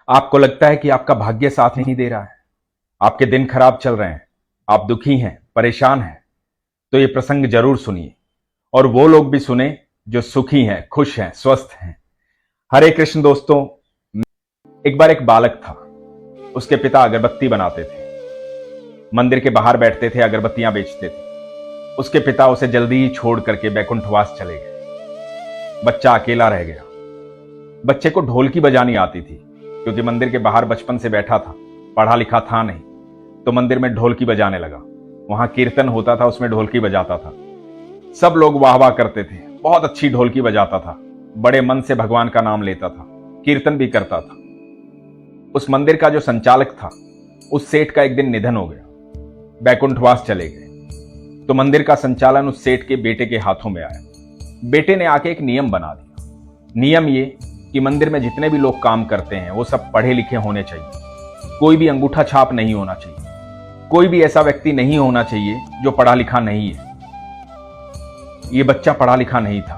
आपको लगता है कि आपका भाग्य साथ नहीं दे रहा है, आपके दिन खराब चल रहे हैं, आप दुखी हैं, परेशान हैं, तो ये प्रसंग जरूर सुनिए और वो लोग भी सुने जो सुखी हैं, खुश हैं, स्वस्थ हैं। हरे कृष्ण दोस्तों। एक बार एक बालक था, उसके पिता अगरबत्ती बनाते थे, मंदिर के बाहर बैठते थे, अगरबत्तियां बेचते थे। उसके पिता उसे जल्दी ही छोड़ करके बैकुंठवास चले गए। बच्चा अकेला रह गया। बच्चे को ढोलकी बजानी आती थी, क्योंकि मंदिर के बाहर बचपन से बैठा था, पढ़ा लिखा था नहीं, तो मंदिर में ढोलकी बजाने लगा। वहां कीर्तन होता था, उसमें ढोलकी बजाता था। सब लोग वाह वाह करते थे, बहुत अच्छी ढोलकी बजाता था, बड़े मन से भगवान का नाम लेता था, कीर्तन भी करता था। उस मंदिर का जो संचालक था, उस सेठ का एक दिन निधन हो गया, बैकुंठवास चले गए। तो मंदिर का संचालन उस सेठ के बेटे के हाथों में आया। बेटे ने आके एक नियम बना दिया। नियम ये कि मंदिर में जितने भी लोग काम करते हैं वो सब पढ़े लिखे होने चाहिए, कोई भी अंगूठा छाप नहीं होना चाहिए, कोई भी ऐसा व्यक्ति नहीं होना चाहिए जो पढ़ा लिखा नहीं है। ये बच्चा पढ़ा लिखा नहीं था,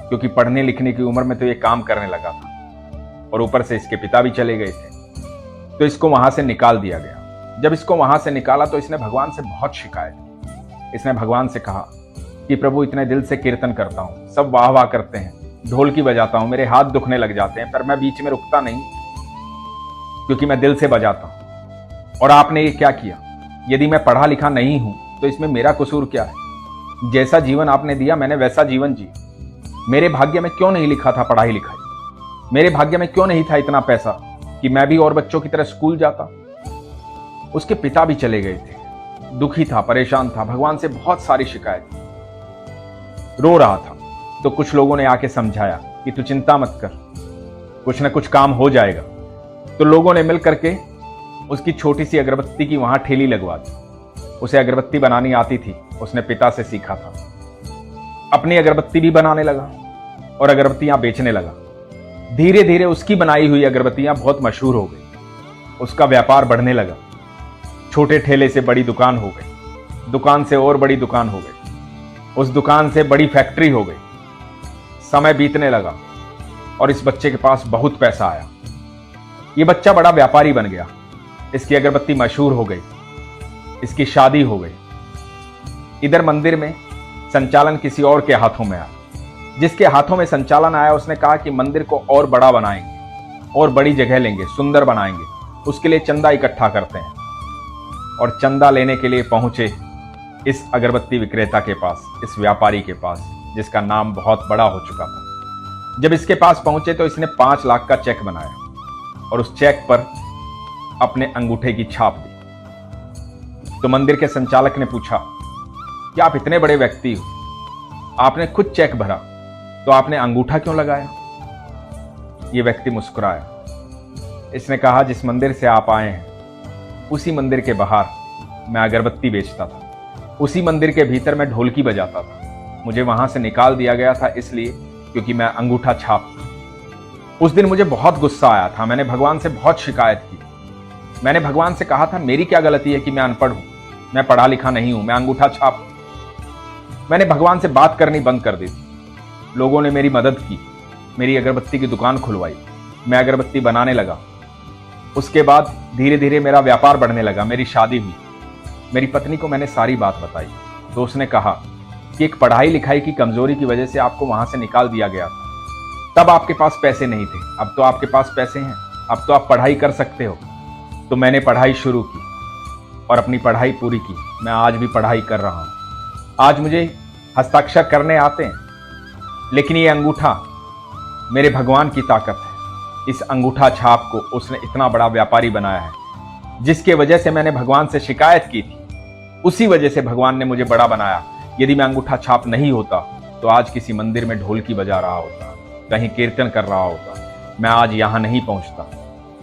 क्योंकि पढ़ने लिखने की उम्र में तो ये काम करने लगा था, और ऊपर से इसके पिता भी चले गए थे, तो इसको वहां से निकाल दिया गया। जब इसको वहां से निकाला तो इसने भगवान से बहुत शिकायत की। इसने भगवान से कहा कि प्रभु, इतने दिल से कीर्तन करता हूं, सब वाह वाह करते हैं, ढोलकी बजाता हूं, मेरे हाथ दुखने लग जाते हैं, पर मैं बीच में रुकता नहीं, क्योंकि मैं दिल से बजाता हूं। और आपने ये क्या किया? यदि मैं पढ़ा लिखा नहीं हूं तो इसमें मेरा कसूर क्या है? जैसा जीवन आपने दिया मैंने वैसा जीवन जिया। मेरे भाग्य में क्यों नहीं लिखा था पढ़ाई लिखाई? मेरे भाग्य में क्यों नहीं था इतना पैसा कि मैं भी और बच्चों की तरह स्कूल जाता? उसके पिता भी चले गए थे, दुखी था, परेशान था, भगवान से बहुत सारी शिकायत, रो रहा था। तो कुछ लोगों ने आके समझाया कि तू चिंता मत कर, कुछ ना कुछ काम हो जाएगा। तो लोगों ने मिल करके उसकी छोटी सी अगरबत्ती की वहां ठेली लगवा दी। उसे अगरबत्ती बनानी आती थी, उसने पिता से सीखा था। अपनी अगरबत्ती भी बनाने लगा और अगरबत्तियां बेचने लगा। धीरे धीरे उसकी बनाई हुई अगरबत्तियां बहुत मशहूर हो गई, उसका व्यापार बढ़ने लगा। छोटे ठेले से बड़ी दुकान हो गई, दुकान से और बड़ी दुकान हो गई, उस दुकान से बड़ी फैक्ट्री हो गई। समय बीतने लगा और इस बच्चे के पास बहुत पैसा आया। ये बच्चा बड़ा व्यापारी बन गया, इसकी अगरबत्ती मशहूर हो गई, इसकी शादी हो गई। इधर मंदिर में संचालन किसी और के हाथों में आया। जिसके हाथों में संचालन आया उसने कहा कि मंदिर को और बड़ा बनाएंगे और बड़ी जगह लेंगे, सुंदर बनाएंगे, उसके लिए चंदा इकट्ठा करते हैं। और चंदा लेने के लिए पहुंचे इस अगरबत्ती विक्रेता के पास, इस व्यापारी के पास, जिसका नाम बहुत बड़ा हो चुका था। जब इसके पास पहुंचे तो इसने 5 लाख का चेक बनाया और उस चेक पर अपने अंगूठे की छाप दी। तो मंदिर के संचालक ने पूछा कि आप इतने बड़े व्यक्ति हो, आपने खुद चेक भरा, तो आपने अंगूठा क्यों लगाया? ये व्यक्ति मुस्कुराया। इसने कहा, जिस मंदिर से आप आए हैं उसी मंदिर के बाहर मैं अगरबत्ती बेचता था, उसी मंदिर के भीतर मैं ढोलकी बजाता था। मुझे वहां से निकाल दिया गया था इसलिए क्योंकि मैं अंगूठा छाप था। उस दिन मुझे बहुत गुस्सा आया था, मैंने भगवान से बहुत शिकायत की। मैंने भगवान से कहा था, मेरी क्या गलती है कि मैं अनपढ़ हूं, मैं पढ़ा लिखा नहीं हूं, मैं अंगूठा छाप हूं। मैंने भगवान से बात करनी बंद कर दी थी। लोगों ने मेरी मदद की, मेरी अगरबत्ती की दुकान खुलवाई, मैं अगरबत्ती बनाने लगा। उसके बाद धीरे धीरे मेरा व्यापार बढ़ने लगा, मेरी शादी हुई। मेरी पत्नी को मैंने सारी बात बताई तो उसने कहा कि एक पढ़ाई लिखाई की कमजोरी की वजह से आपको वहां से निकाल दिया गया था। तब आपके पास पैसे नहीं थे, अब तो आपके पास पैसे हैं, अब तो आप पढ़ाई कर सकते हो। तो मैंने पढ़ाई शुरू की और अपनी पढ़ाई पूरी की। मैं आज भी पढ़ाई कर रहा हूं। आज मुझे हस्ताक्षर करने आते हैं, लेकिन ये अंगूठा मेरे भगवान की ताकत है। इस अंगूठा छाप को उसने इतना बड़ा व्यापारी बनाया है। जिसके वजह से मैंने भगवान से शिकायत की थी, उसी वजह से भगवान ने मुझे बड़ा बनाया। यदि मैं अंगूठा छाप नहीं होता तो आज किसी मंदिर में ढोलकी बजा रहा होता, कहीं कीर्तन कर रहा होता, मैं आज यहां नहीं पहुंचता।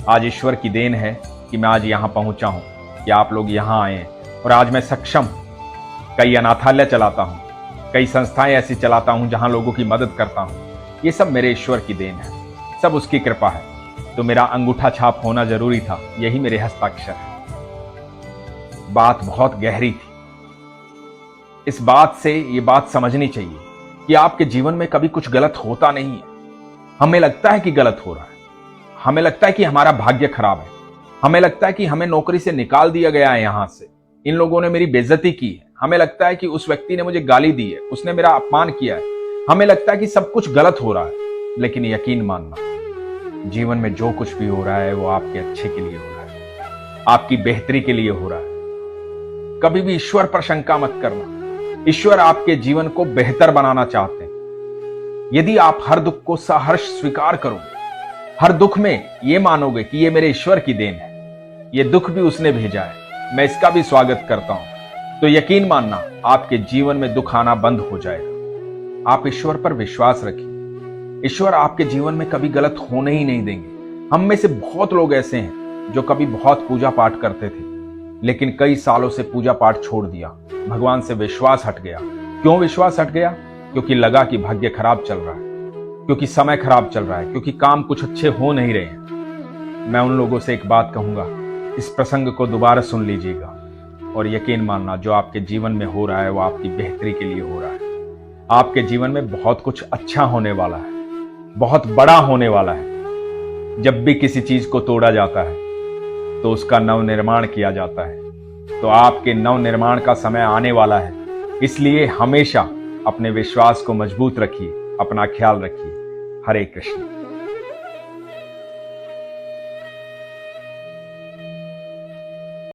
आज ईश्वर की देन है कि मैं आज यहां पहुंचा हूं, कि आप लोग यहां आए और आज मैं सक्षम हूं। कई अनाथालय चलाता हूं, कई संस्थाएं ऐसी चलाता हूं जहां लोगों की मदद करता हूं। ये सब मेरे ईश्वर की देन है, सब उसकी कृपा है। तो मेरा अंगूठा छाप होना जरूरी था, यही मेरे हस्ताक्षर है। बात बहुत गहरी थी। इस बात से ये बात समझनी चाहिए कि आपके जीवन में कभी कुछ गलत होता नहीं है। हमें लगता है कि गलत हो रहा है, हमें लगता है कि हमारा भाग्य खराब है, हमें लगता है कि हमें नौकरी से निकाल दिया गया है, यहां से इन लोगों ने मेरी बेइज्जती की है, हमें लगता है कि उस व्यक्ति ने मुझे गाली दी है, उसने मेरा अपमान किया है, हमें लगता है कि सब कुछ गलत हो रहा है। लेकिन यकीन मानना, जीवन में जो कुछ भी हो रहा है वो आपके अच्छे के लिए हो रहा है, आपकी बेहतरी के लिए हो रहा है। कभी भी ईश्वर पर शंका मत करना, ईश्वर आपके जीवन को बेहतर बनाना चाहते हैं। यदि आप हर दुख को सहर्ष स्वीकार करोगे, हर दुख में ये मानोगे कि ये मेरे ईश्वर की देन है, ये दुख भी उसने भेजा है, मैं इसका भी स्वागत करता हूं, तो यकीन मानना आपके जीवन में दुख आना बंद हो जाएगा। आप ईश्वर पर विश्वास रखिए, ईश्वर आपके जीवन में कभी गलत होने ही नहीं देंगे। हम में से बहुत लोग ऐसे हैं जो कभी बहुत पूजा पाठ करते थे, लेकिन कई सालों से पूजा पाठ छोड़ दिया, भगवान से विश्वास हट गया। क्यों विश्वास हट गया? क्योंकि लगा कि भाग्य खराब चल रहा है, क्योंकि समय खराब चल रहा है, क्योंकि काम कुछ अच्छे हो नहीं रहे हैं। मैं उन लोगों से एक बात कहूंगा, इस प्रसंग को दोबारा सुन लीजिएगा और यकीन मानना, जो आपके जीवन में हो रहा है वो आपकी बेहतरी के लिए हो रहा है। आपके जीवन में बहुत कुछ अच्छा होने वाला है, बहुत बड़ा होने वाला है। जब भी किसी चीज को तोड़ा जाता है तो उसका नवनिर्माण किया जाता है, तो आपके नवनिर्माण का समय आने वाला है। इसलिए हमेशा अपने विश्वास को मजबूत रखिए, अपना ख्याल रखिए। हरे कृष्ण।